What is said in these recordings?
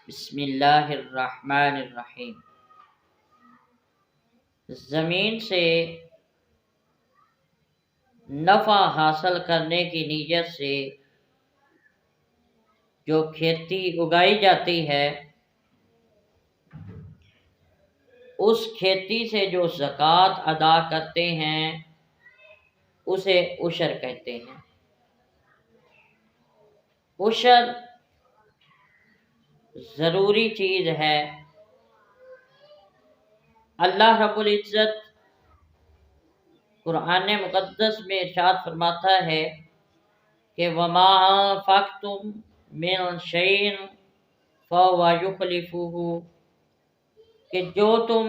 بسم اللہ الرحمن الرحیم۔ زمین سے نفع حاصل کرنے کی نیت سے جو کھیتی اگائی جاتی ہے، اس کھیتی سے جو زکوٰۃ ادا کرتے ہیں اسے عشر کہتے ہیں۔ عشر ضروری چیز ہے۔ اللہ رب العزت قرآن مقدس میں ارشاد فرماتا ہے کہ وَمَا أَنفَقْتُم مِّن شَيْءٍ فَهُوَ يُخْلِفُهُ، کہ جو تم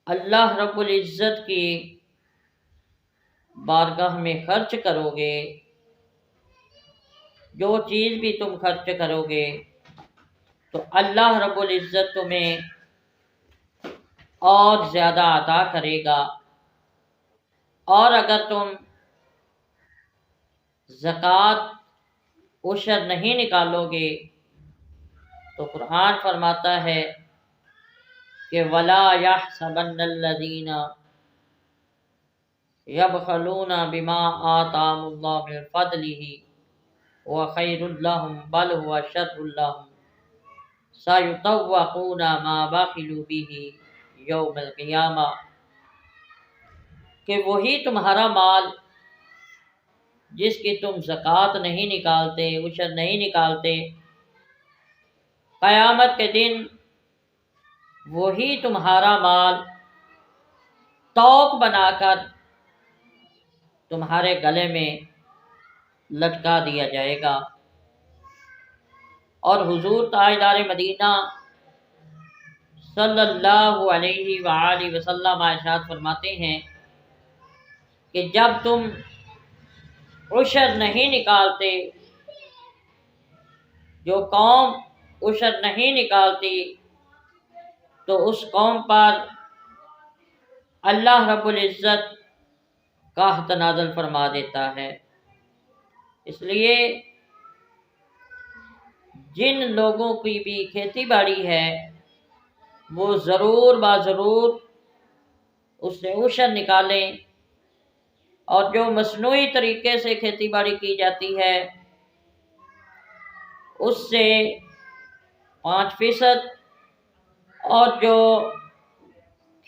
اللہ رب العزت کی بارگاہ میں خرچ کرو گے، جو چیز بھی تم خرچ کرو گے تو اللہ رب العزت تمہیں اور زیادہ عطا کرے گا۔ اور اگر تم زکوٰۃ عشر نہیں نکالو گے تو قرآن فرماتا ہے کہ وَلَا يَحْسَبَنَّ الَّذِينَ يَبْخَلُونَ بِمَا آتَاهُمُ اللَّهُ مِن فَضْلِهِ هُوَ خَيْرٌ لَّهُم بَلْ هُوَ شَرٌّ لَّهُمْ سَيُطَوَّقُونَ مَا بَخِلُوا بِهِ يَوْمَ الْقِيَامَةِ، کہ وہی تمہارا مال جس کی تم زکوٰۃ نہیں نکالتے، عشر نہیں نکالتے، قیامت کے دن وہی تمہارا مال توق بنا کر تمہارے گلے میں لٹکا دیا جائے گا۔ اور حضور تاجدار مدینہ صلی اللہ علیہ وآلہ وسلم ارشاد فرماتے ہیں کہ جب تم عشر نہیں نکالتے، جو قوم عشر نہیں نکالتی تو اس قوم پر اللہ رب العزت قحط نازل فرما دیتا ہے۔ اس لیے جن لوگوں کی بھی کھیتی باڑی ہے وہ ضرور ضرور اس سے عشر نکالیں، اور جو مصنوعی طریقے سے کھیتی باڑی کی جاتی ہے اس سے 5%، اور جو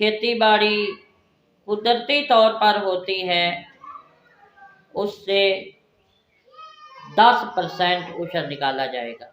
کھیتی باڑی قدرتی طور پر ہوتی ہے اس سے 10% عشر نکالا جائے گا۔